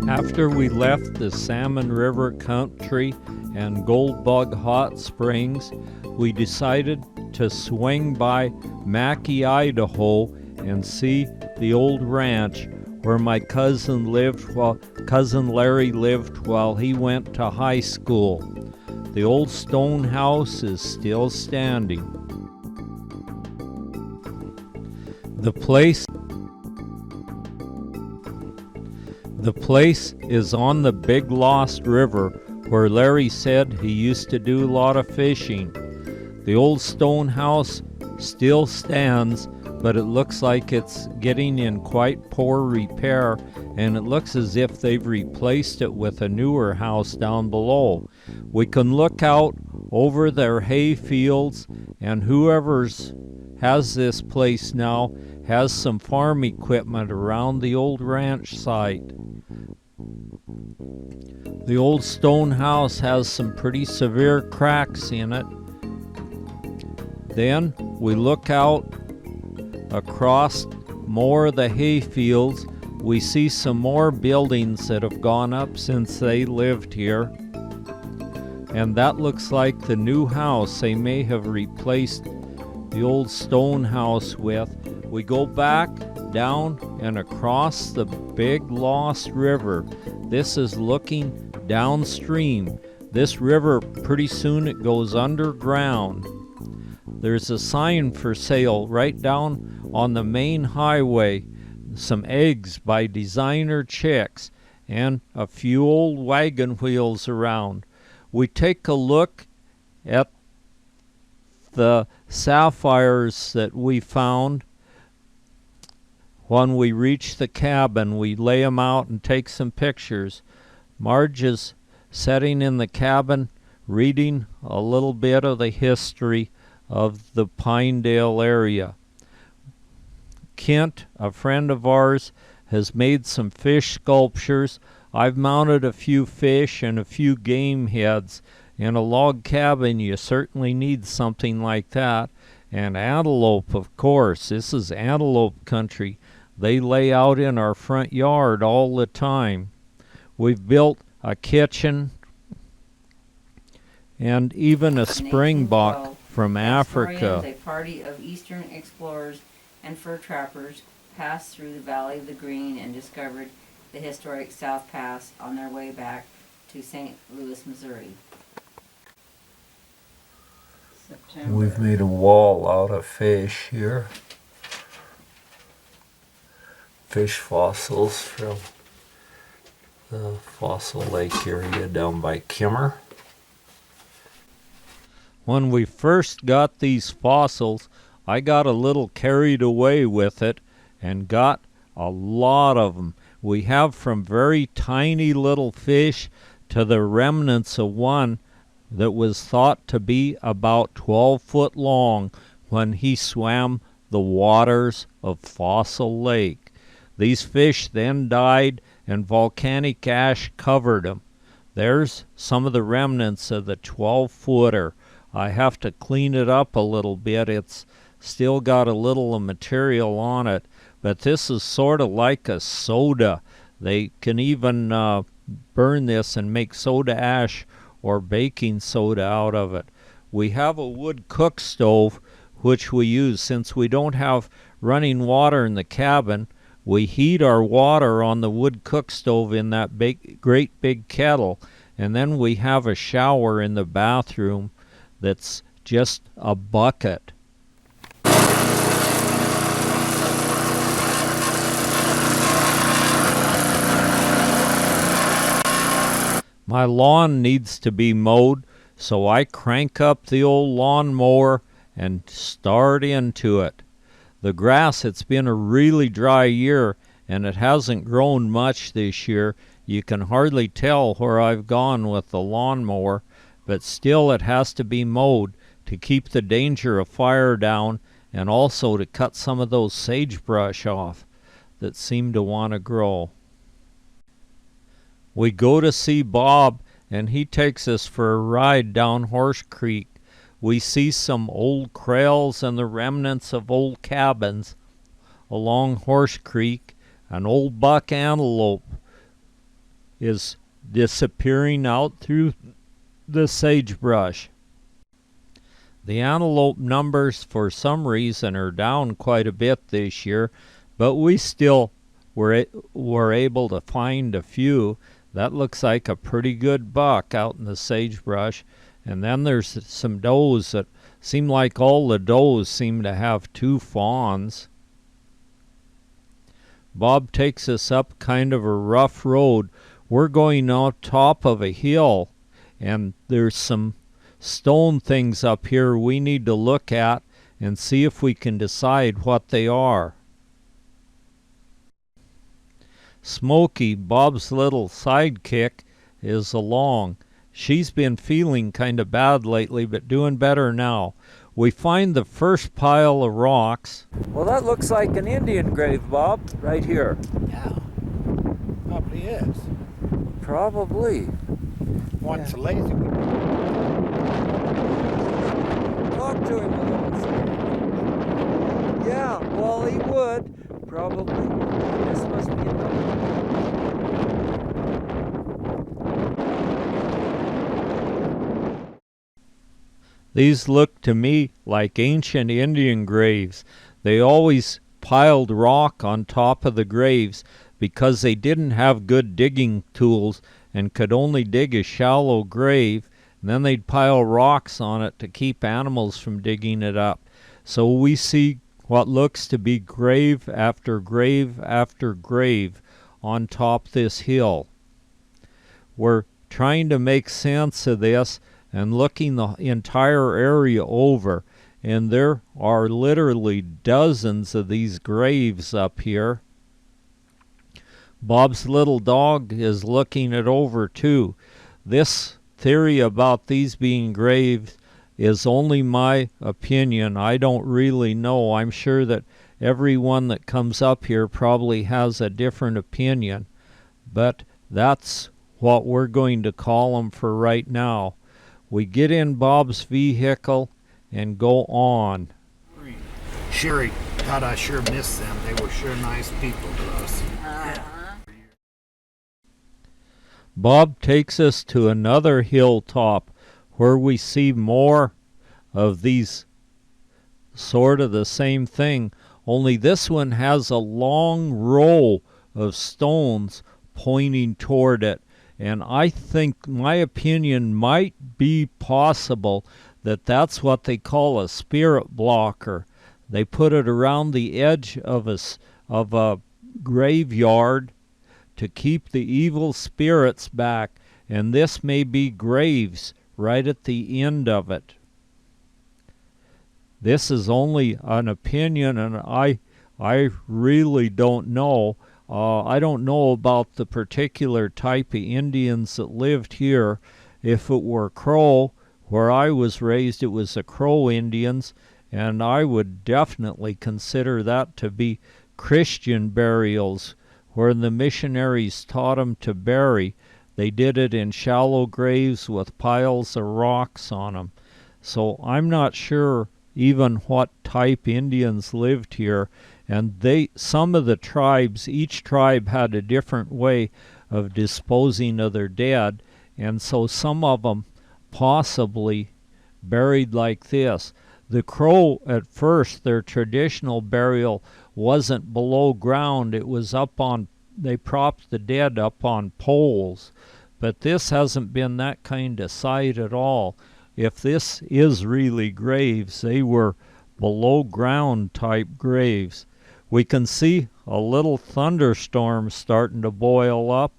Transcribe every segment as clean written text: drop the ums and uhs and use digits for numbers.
After we left the Salmon River Country and Gold Bug Hot Springs, we decided to swing by Mackay, Idaho and see the old ranch where my cousin Larry lived while he went to high school. The old stone house is still standing. The place is on the Big Lost River where Larry said he used to do a lot of fishing. The old stone house still stands, but it looks like it's getting in quite poor repair, and it looks as if they've replaced it with a newer house down below. We can look out over their hay fields, and whoever's has this place now has some farm equipment around the old ranch site. The old stone house has some pretty severe cracks in it. Then we look out across more of the hay fields. We see some more buildings that have gone up since they lived here. And that looks like the new house they may have replaced the old stone house with. We go back down and across the Big Lost River. This is looking downstream. This river, pretty soon it goes underground. There's a sign for sale right down on the main highway. Some eggs by Designer Chicks and a few old wagon wheels around. We take a look at the sapphires that we found. When we reach the cabin, we lay them out and take some pictures. Marge is sitting in the cabin reading a little bit of the history of the Pinedale area. Kent, a friend of ours, has made some fish sculptures. I've mounted a few fish and a few game heads. In a log cabin, you certainly need something like that. And antelope, of course. This is antelope country. They lay out in our front yard all the time. We've built a kitchen and even a springbok from Africa. A party of eastern explorers and fur trappers passed through the Valley of the Green and discovered the historic South Pass on their way back to St. Louis, Missouri. September. We've made a wall out of fish here. Fish fossils from the Fossil Lake area down by Kimmer. When we first got these fossils, I got a little carried away with it and got a lot of them. We have from very tiny little fish to the remnants of one that was thought to be about 12 foot long when he swam the waters of Fossil Lake. These fish then died and volcanic ash covered them. There's some of the remnants of the 12-footer. I have to clean it up a little bit. It's still got a little material on it, but this is sort of like a soda. They can even burn this and make soda ash or baking soda out of it. We have a wood cook stove which we use since we don't have running water in the cabin. We heat our water on the wood cook stove in that great big kettle, and then we have a shower in the bathroom that's just a bucket. My lawn needs to be mowed, so I crank up the old lawnmower and start into it. The grass, it's been a really dry year, and it hasn't grown much this year. You can hardly tell where I've gone with the lawnmower, but still it has to be mowed to keep the danger of fire down and also to cut some of those sagebrush off that seem to want to grow. We go to see Bob, and he takes us for a ride down Horse Creek. We see some old kraals and the remnants of old cabins along Horse Creek. An old buck antelope is disappearing out through the sagebrush. The antelope numbers for some reason are down quite a bit this year, but we still were able to find a few. That looks like a pretty good buck out in the sagebrush. And then there's some does that seem like all the does seem to have two fawns. Bob takes us up kind of a rough road. We're going out top of a hill, and there's some stone things up here we need to look at and see if we can decide what they are. Smokey, Bob's little sidekick, is along. She's been feeling kind of bad lately, but doing better now. We find the first pile of rocks. Well, that looks like an Indian grave, Bob, right here. Yeah, probably is. Probably. Once a lazy. Talk to him a little. Yeah, well, he would. Probably. This must be another. These look to me like ancient Indian graves. They always piled rock on top of the graves because they didn't have good digging tools and could only dig a shallow grave, and then they'd pile rocks on it to keep animals from digging it up. So we see what looks to be grave after grave after grave on top this hill. We're trying to make sense of this and looking the entire area over, and there are literally dozens of these graves up here. Bob's little dog is looking it over too. This theory about these being graves is only my opinion. I don't really know. I'm sure that everyone that comes up here probably has a different opinion, but that's what we're going to call them for right now. We get in Bob's vehicle and go on. Sherry, God, I sure miss them. They were sure nice people to us. Bob takes us to another hilltop where we see more of these sort of the same thing, only this one has a long row of stones pointing toward it. And I think my opinion might be possible that that's what they call a spirit blocker. They put it around the edge of a graveyard to keep the evil spirits back, and this may be graves right at the end of it. This is only an opinion, and I really don't know. I don't know about the particular type of Indians that lived here. If it were Crow, where I was raised, it was the Crow Indians, and I would definitely consider that to be Christian burials, where the missionaries taught them to bury. They did it in shallow graves with piles of rocks on them. So I'm not sure even what type Indians lived here. And some of the tribes, each tribe had a different way of disposing of their dead, and so some of them possibly buried like this. The Crow, at first, their traditional burial wasn't below ground. It was they propped the dead up on poles. But this hasn't been that kind of site at all. If this is really graves, they were below ground type graves. We can see a little thunderstorm starting to boil up,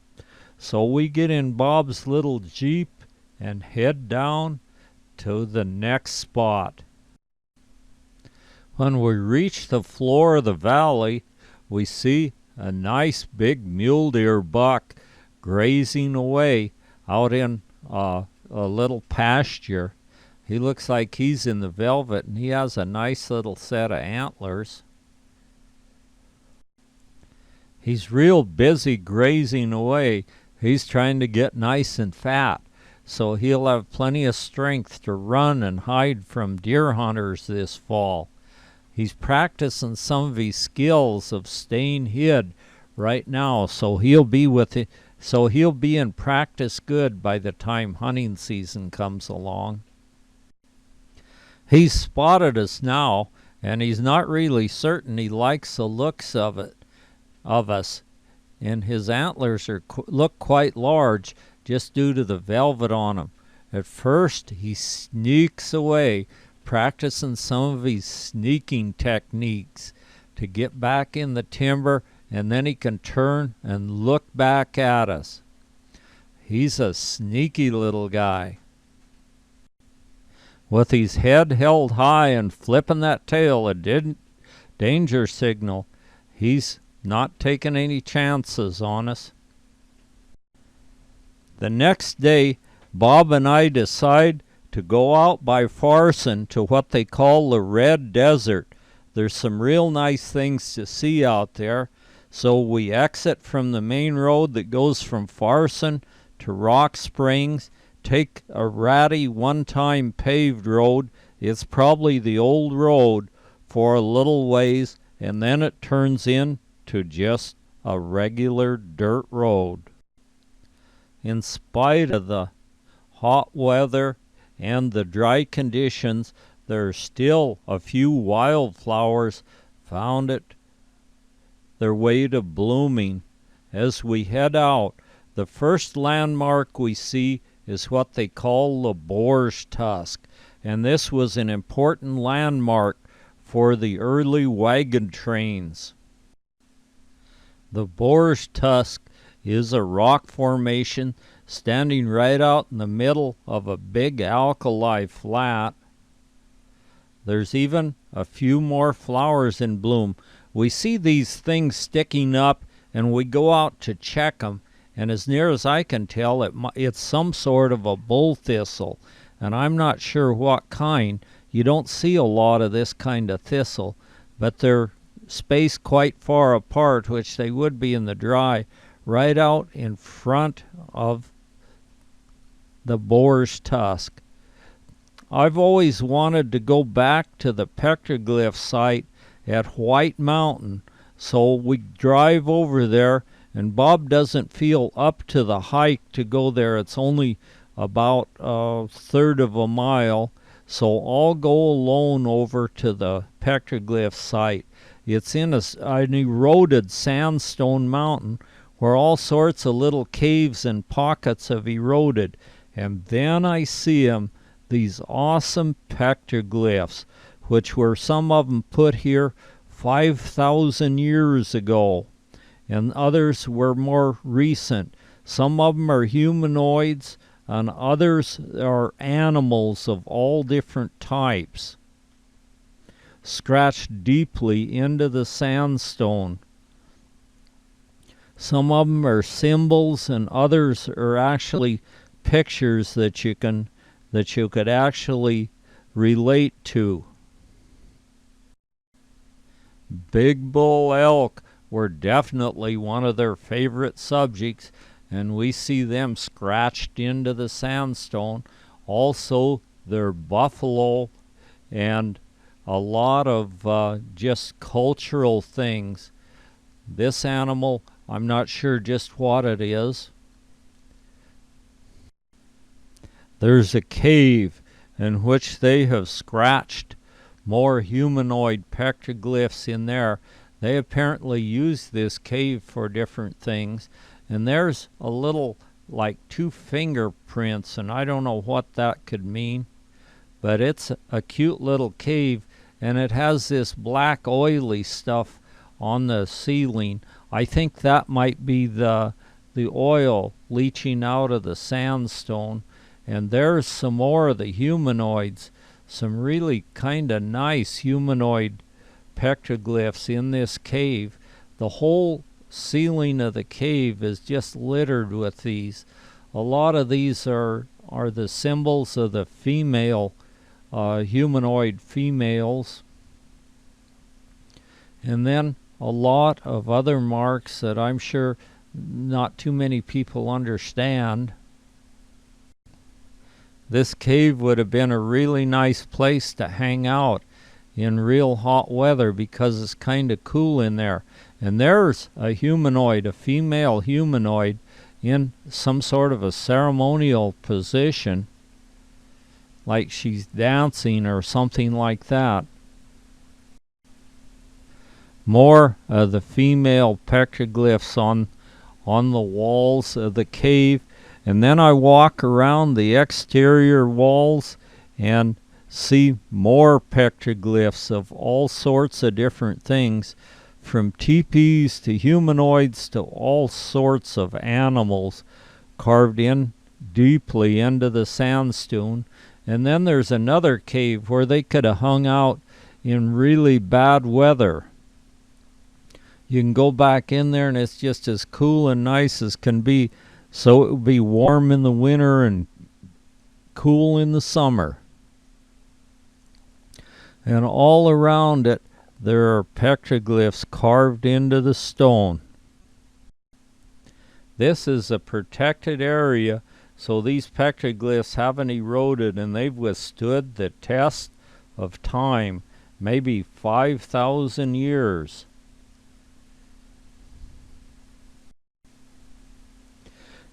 so we get in Bob's little Jeep and head down to the next spot. When we reach the floor of the valley, we see a nice big mule deer buck grazing away out in a little pasture. He looks like he's in the velvet, and he has a nice little set of antlers. He's real busy grazing away. He's trying to get nice and fat, so he'll have plenty of strength to run and hide from deer hunters this fall. He's practicing some of his skills of staying hid right now, so he'll be in practice good by the time hunting season comes along. He's spotted us now, and he's not really certain he likes the looks of us, and his antlers look quite large just due to the velvet on them. At first, he sneaks away, practicing some of his sneaking techniques to get back in the timber, and then he can turn and look back at us. He's a sneaky little guy. With his head held high and flipping that tail, a danger signal, he's not taking any chances on us. The next day, Bob and I decide to go out by Farson to what they call the Red Desert. There's some real nice things to see out there, so we exit from the main road that goes from Farson to Rock Springs, take a ratty one-time paved road. It's probably the old road for a little ways, and then it turns in to just a regular dirt road. In spite of the hot weather and the dry conditions, there are still a few wildflowers found their way to blooming. As we head out, the first landmark we see is what they call the boar's tusk, and this was an important landmark for the early wagon trains. The boar's tusk is a rock formation standing right out in the middle of a big alkali flat. There's even a few more flowers in bloom. We see these things sticking up, and we go out to check them, and as near as I can tell, it's some sort of a bull thistle, and I'm not sure what kind. You don't see a lot of this kind of thistle, but they're spaced quite far apart, which they would be in the dry, right out in front of the boar's tusk. I've always wanted to go back to the Petroglyph site at White Mountain, so we drive over there, and Bob doesn't feel up to the hike to go there. It's only about a third of a mile, so I'll go alone over to the Petroglyph site. It's in an eroded sandstone mountain where all sorts of little caves and pockets have eroded. And then I see these awesome petroglyphs, which were some of them put here 5,000 years ago, and others were more recent. Some of them are humanoids, and others are animals of all different types, scratched deeply into the sandstone. Some of them are symbols, and others are actually pictures that you could actually relate to. Big bull elk were definitely one of their favorite subjects, and we see them scratched into the sandstone. Also, their buffalo and a lot of just cultural things. This animal, I'm not sure just what it is. There's a cave in which they have scratched more humanoid petroglyphs in there. They apparently use this cave for different things. And there's a little, like 2 fingerprints, and I don't know what that could mean. But it's a cute little cave, and it has this black oily stuff on the ceiling. I think that might be the oil leaching out of the sandstone. And there's some more of the humanoids, some really kind of nice humanoid petroglyphs in this cave. The whole ceiling of the cave is just littered with these. A lot of these are the symbols of the female humanoid females, and then a lot of other marks that I'm sure not too many people understand. This cave would have been a really nice place to hang out in real hot weather because it's kind of cool in there. And there's a humanoid, a female humanoid, in some sort of a ceremonial position, like she's dancing or something like that. More of the female petroglyphs on the walls of the cave. And then I walk around the exterior walls and see more petroglyphs of all sorts of different things, from teepees to humanoids to all sorts of animals carved in deeply into the sandstone. And then there's another cave where they could have hung out in really bad weather. You can go back in there and it's just as cool and nice as can be, so it would be warm in the winter and cool in the summer. And all around it there are petroglyphs carved into the stone. This is a protected area, so these petroglyphs haven't eroded and they've withstood the test of time, maybe 5,000 years.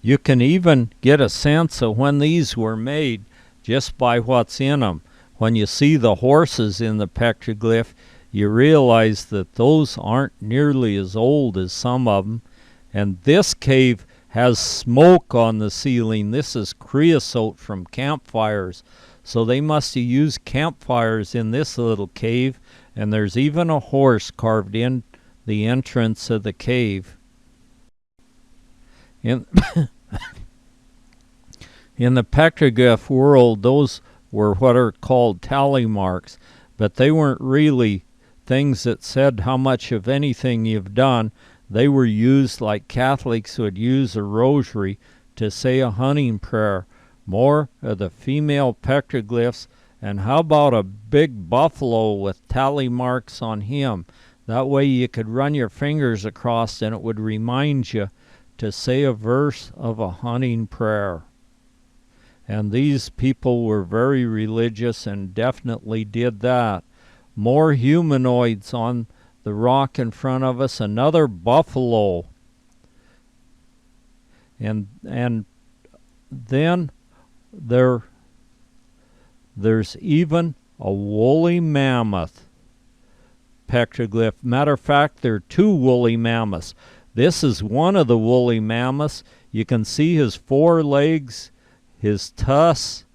You can even get a sense of when these were made just by what's in them. When you see the horses in the petroglyph, you realize that those aren't nearly as old as some of them. And this cave has smoke on the ceiling. This is creosote from campfires. So they must have used campfires in this little cave. And there's even a horse carved in the entrance of the cave. In the petroglyph world, those were what are called tally marks, but they weren't really things that said how much of anything you've done. They were used like Catholics would use a rosary to say a hunting prayer. More of the female petroglyphs, and how about a big buffalo with tally marks on him? That way you could run your fingers across and it would remind you to say a verse of a hunting prayer. And these people were very religious and definitely did that. More humanoids on the rock in front of us, another buffalo. And then there's even a woolly mammoth petroglyph. Matter of fact, there are two woolly mammoths. This is one of the woolly mammoths. You can see his four legs, his tusks,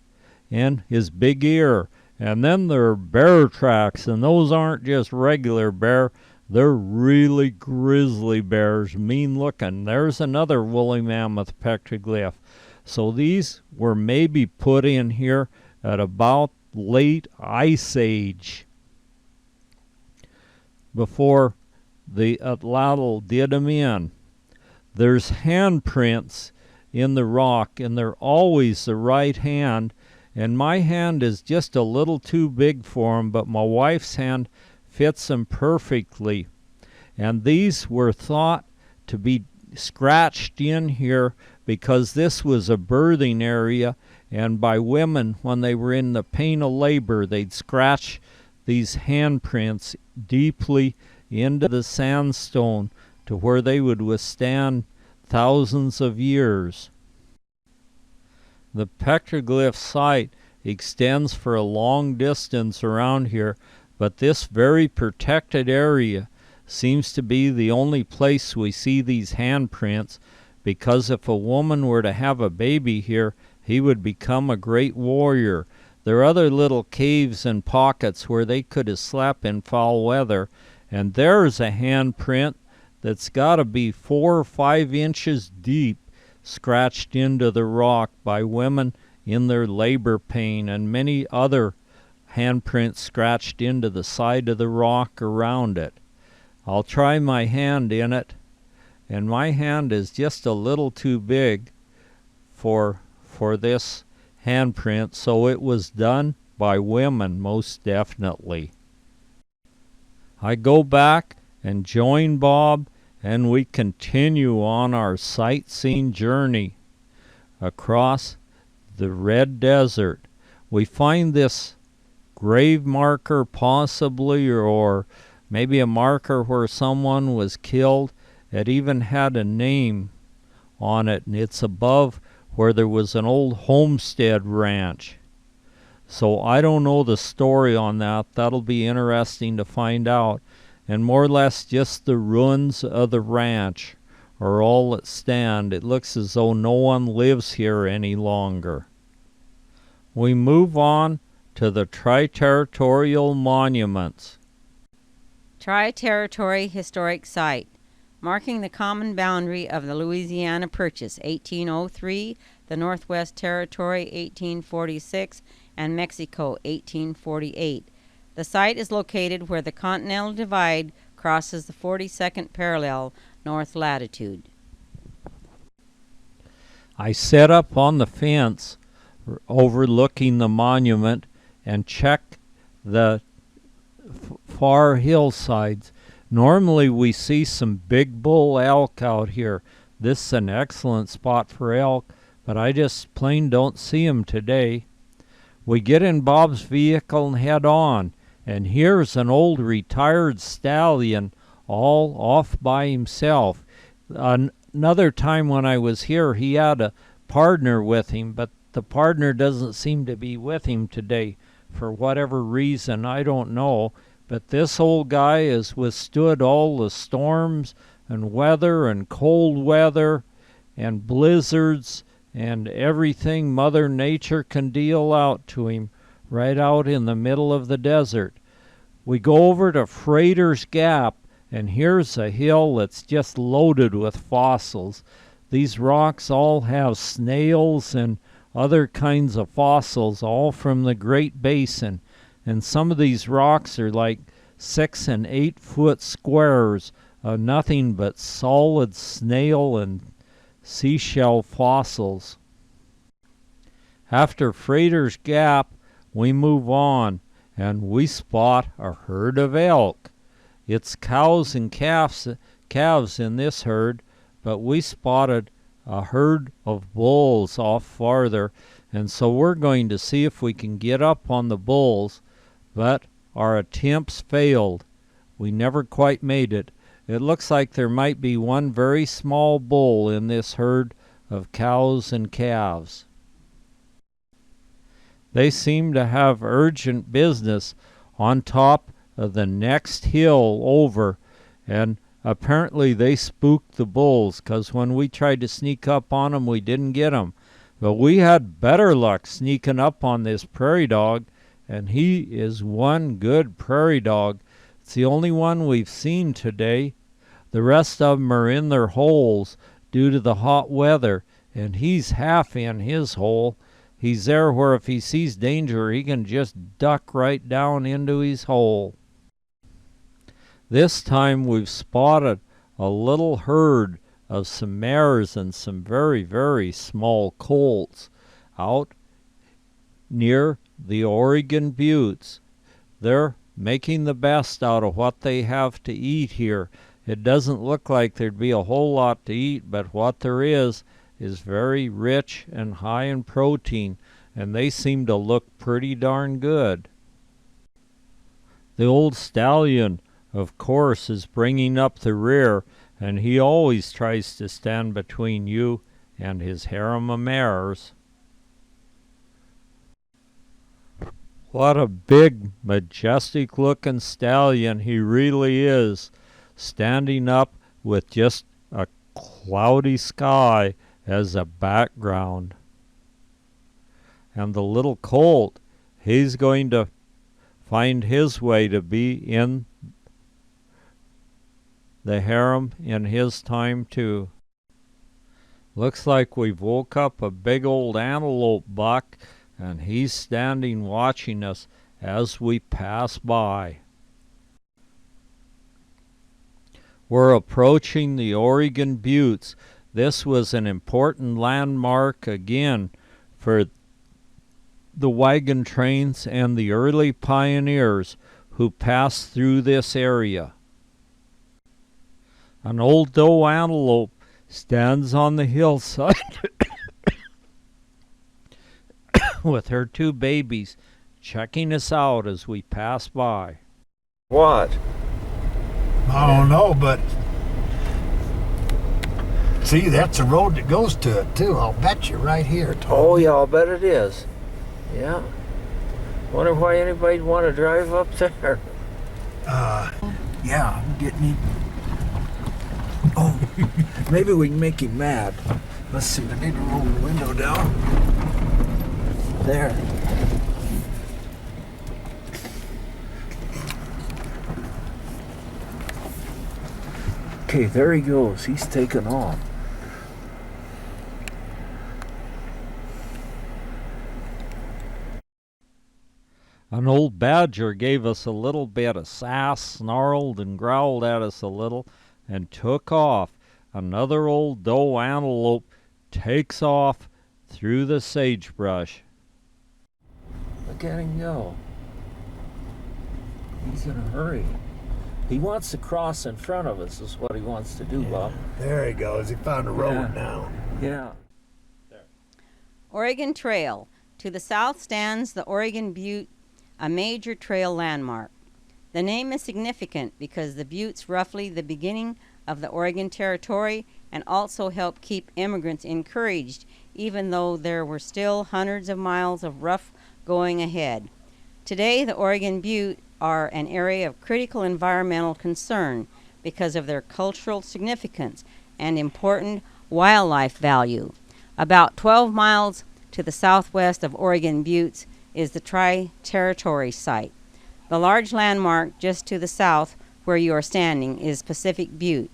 and his big ear. And then there are bear tracks, and those aren't just regular bear. They're really grizzly bears, mean looking. There's another woolly mammoth petroglyph. So these were maybe put in here at about late Ice Age, before the Atlatl did them in. There's handprints in the rock, and they're always the right hand. And my hand is just a little too big for them, but my wife's hand fits them perfectly. And these were thought to be scratched in here because this was a birthing area, and by women, when they were in the pain of labor, they'd scratch these handprints deeply into the sandstone to where they would withstand thousands of years. The petroglyph site extends for a long distance around here, but this very protected area seems to be the only place we see these handprints, because if a woman were to have a baby here, he would become a great warrior. There are other little caves and pockets where they could have slept in foul weather, and there's a handprint that's got to be 4 or 5 inches deep, scratched into the rock by women in their labor pain, and many other handprints scratched into the side of the rock around it. I'll try my hand in it, and my hand is just a little too big for this handprint, so it was done by women, most definitely. I go back and join Bob, and we continue on our sightseeing journey across the Red Desert. We find this grave marker, possibly, or maybe a marker where someone was killed. It even had a name on it, and it's above where there was an old homestead ranch. So I don't know the story on that. That'll be interesting to find out. And more or less just the ruins of the ranch are all that stand. It looks as though no one lives here any longer. We move on to the Tri-Territorial Monuments. Tri-Territory Historic Site, marking the common boundary of the Louisiana Purchase, 1803, the Northwest Territory, 1846, and Mexico, 1848. The site is located where the Continental Divide crosses the 42nd parallel north latitude. I set up on the fence overlooking the monument and check the far hillsides. Normally we see some big bull elk out here. This is an excellent spot for elk, but I just plain don't see them today. We get in Bob's vehicle and head on, and here's an old retired stallion all off by himself. Another time when I was here, he had a partner with him, but the partner doesn't seem to be with him today for whatever reason. I don't know. But this old guy has withstood all the storms and weather and cold weather and blizzards and everything Mother Nature can deal out to him right out in the middle of the desert. We go over to Freighter's Gap, and here's a hill that's just loaded with fossils. These rocks all have snails and other kinds of fossils, all from the Great Basin. And some of these rocks are like 6 and 8 foot squares of nothing but solid snail and seashell fossils. After Freighter's Gap, we move on, and we spot a herd of elk. It's cows and calves in this herd, but we spotted a herd of bulls off farther, and so we're going to see if we can get up on the bulls, but our attempts failed. We never quite made it. It looks like there might be one very small bull in this herd of cows and calves. They seem to have urgent business on top of the next hill over, and apparently they spooked the bulls, 'cause when we tried to sneak up on them, we didn't get them. But we had better luck sneaking up on this prairie dog, and he is one good prairie dog. It's the only one we've seen today. The rest of them are in their holes due to the hot weather, and he's half in his hole. He's there where if he sees danger, he can just duck right down into his hole. This time we've spotted a little herd of some mares and some very, very small colts out near the Oregon Buttes. They're making the best out of what they have to eat here. It doesn't look like there'd be a whole lot to eat, but what there is very rich and high in protein, and they seem to look pretty darn good. The old stallion, of course, is bringing up the rear, and he always tries to stand between you and his harem of mares. What a big, majestic-looking stallion he really is, standing up with just a cloudy sky as a background. And the little colt, he's going to find his way to be in the harem in his time too. Looks like we've woke up a big old antelope buck, and he's standing watching us as we pass by. We're approaching the Oregon Buttes. This was an important landmark again for the wagon trains and the early pioneers who passed through this area. An old doe antelope stands on the hillside with her two babies, checking us out as we pass by. What? I don't know, but see, that's a road that goes to it too. I'll bet you right here, Tom. Oh yeah, I'll bet it is. Yeah. Wonder why anybody'd want to drive up there. Yeah, I'm getting him. Oh, maybe we can make him mad. Let's see, I need to roll the window down. There. Okay, there he goes. He's taking off. An old badger gave us a little bit of sass, snarled and growled at us a little, and took off. Another old doe antelope takes off through the sagebrush. Look at him go. He's in a hurry. He wants to cross in front of us is what he wants to do, Bob. There he goes. He found a road now. Yeah. Oregon Trail. To the south stands the Oregon Butte, a major trail landmark. The name is significant because the Butte's roughly the beginning of the Oregon Territory and also helped keep immigrants encouraged, even though there were still hundreds of miles of rough going ahead. Today, the Oregon Butte are an area of critical environmental concern because of their cultural significance and important wildlife value. About 12 miles to the southwest of Oregon Buttes is the Tri-Territory site. The large landmark just to the south where you are standing is Pacific Butte.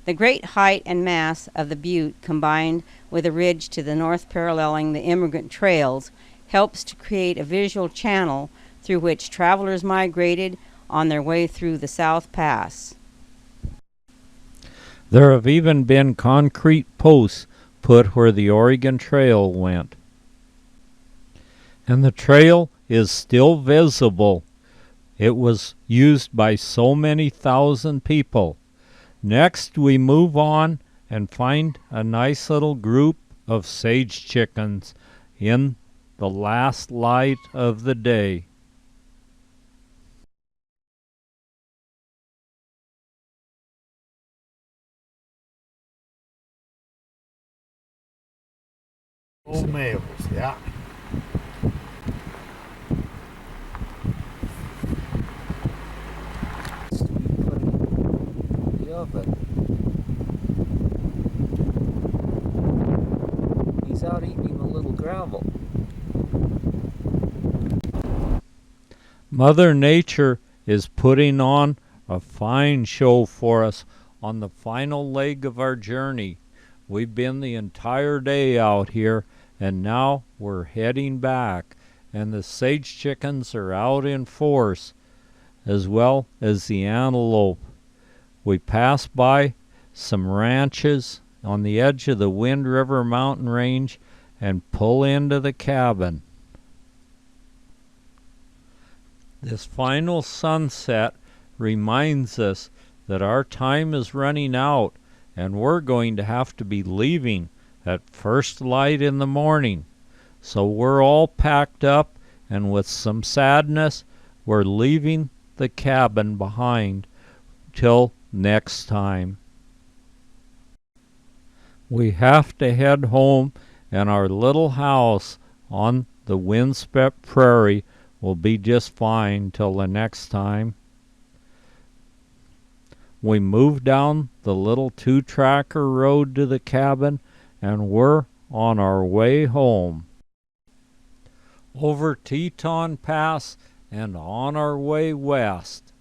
The great height and mass of the butte, combined with a ridge to the north paralleling the immigrant trails, helps to create a visual channel through which travelers migrated on their way through the South Pass. There have even been concrete posts put where the Oregon Trail went. And the trail is still visible. It was used by so many thousand people. Next, we move on and find a nice little group of sage chickens in the last light of the day. Old males, yeah. He's out eating a little gravel. Mother Nature is putting on a fine show for us on the final leg of our journey. We've been the entire day out here, and now we're heading back, and the sage chickens are out in force, as well as the antelope. We pass by some ranches on the edge of the Wind River mountain range and pull into the cabin. This final sunset reminds us that our time is running out and we're going to have to be leaving at first light in the morning. So we're all packed up, and with some sadness, we're leaving the cabin behind till next time. We have to head home, and our little house on the windswept prairie will be just fine till the next time. We move down the little 2-tracker road to the cabin, and we're on our way home. Over Teton Pass and on our way west.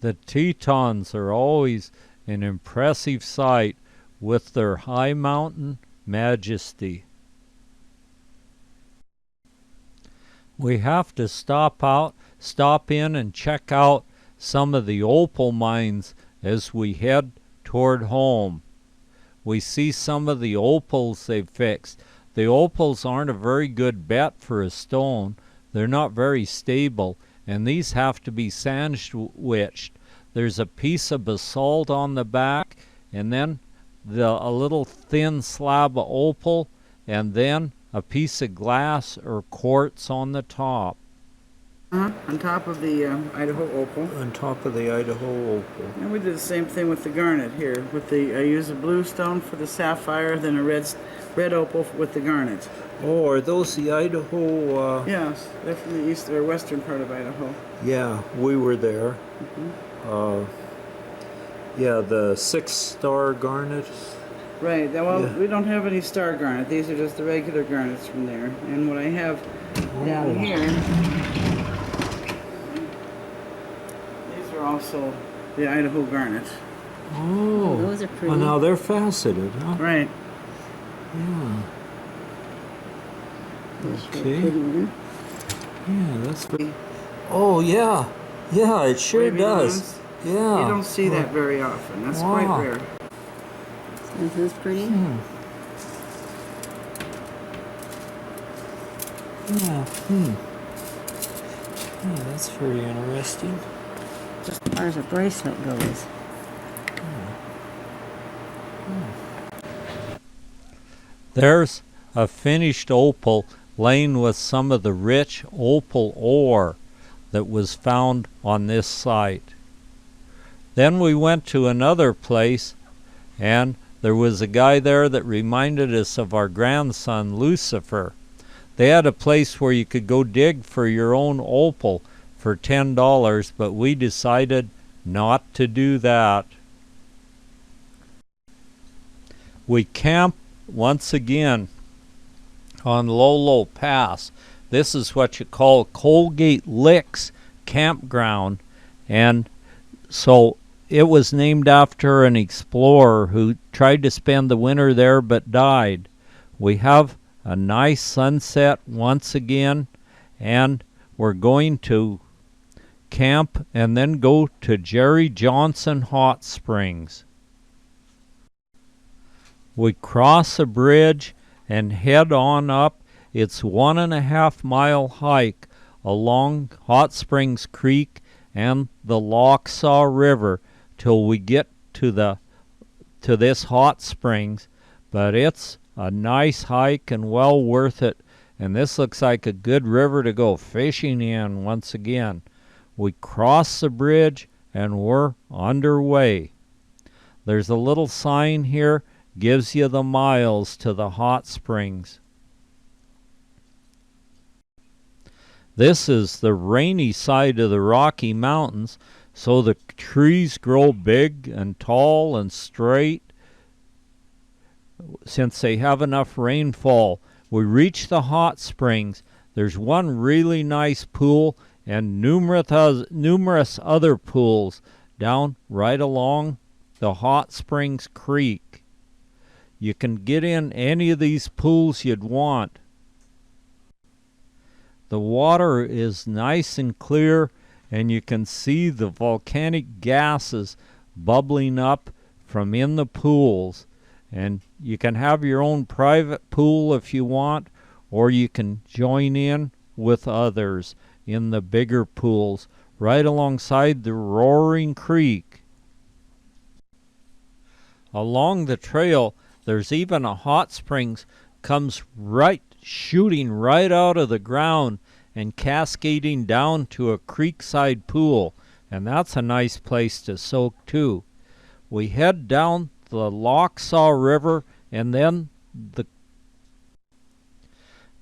The Tetons are always an impressive sight with their high mountain majesty. We have to stop in and check out some of the opal mines as we head toward home. We see some of the opals they've fixed. the opals aren't a very good bet for a stone. They're not very stable, and these have to be sandwiched. There's a piece of basalt on the back, and then a little thin slab of opal, and then a piece of glass or quartz on the top. On top of the Idaho opal. On top of the Idaho opal. And we did the same thing with the garnet here. With the I used a blue stone for the sapphire, then a red opal with the garnet. Oh, are those the Idaho? Yes, they're from the east or western part of Idaho. Yeah, we were there. Yeah, the 6-star garnets. Right. Well, Yeah. we don't have any star garnet. These are just the regular garnets from there. And what I have down here, these are also the Idaho garnet. Oh, Those are pretty. well, now they're faceted, huh? Right. Yeah. Those are Okay. pretty one. Yeah, that's pretty. Oh, yeah. Yeah, it sure Wavy does. ones. Yeah. You don't see that very often. That's quite Wow. rare. Is this pretty? Yeah. Yeah, that's very interesting. Just as far as a bracelet goes. There's a finished opal laying with some of the rich opal ore that was found on this site. Then we went to another place, and there was a guy there that reminded us of our grandson, Lucifer. They had a place where you could go dig for your own opal for $10, but we decided not to do that. We camped once again on Lolo Pass. This is what you call Colgate Licks Campground, and so it was named after an explorer who tried to spend the winter there but died. We have a nice sunset once again, and we're going to camp and then go to Jerry Johnson Hot Springs. We cross a bridge and head on up. It's 1.5-mile hike along Hot Springs Creek and the Locksaw River till we get to this hot springs, but it's a nice hike and well worth it. And this looks like a good river to go fishing in once again. We cross the bridge and we're underway. There's a little sign here, gives you the miles to the hot springs. This is the rainy side of the Rocky Mountains, so the trees grow big and tall and straight since they have enough rainfall. We reach the hot springs. There's one really nice pool and numerous other pools down right along the Hot Springs Creek. You can get in any of these pools you'd want. The water is nice and clear, and you can see the volcanic gases bubbling up from in the pools. And you can have your own private pool if you want, or you can join in with others in the bigger pools right alongside the roaring creek. Along the trail, there's even a hot springs comes shooting right out of the ground and cascading down to a creekside pool, and that's a nice place to soak too. We head down the Locksaw River and then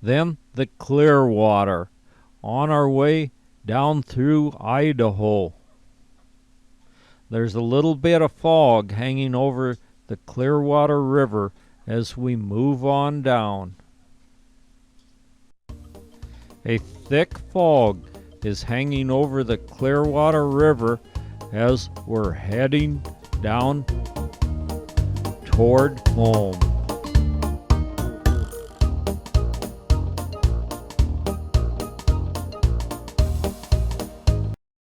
the Clearwater on our way down through Idaho. There's a little bit of fog hanging over the Clearwater River as we move on down. A thick fog is hanging over the Clearwater River as we're heading down toward home.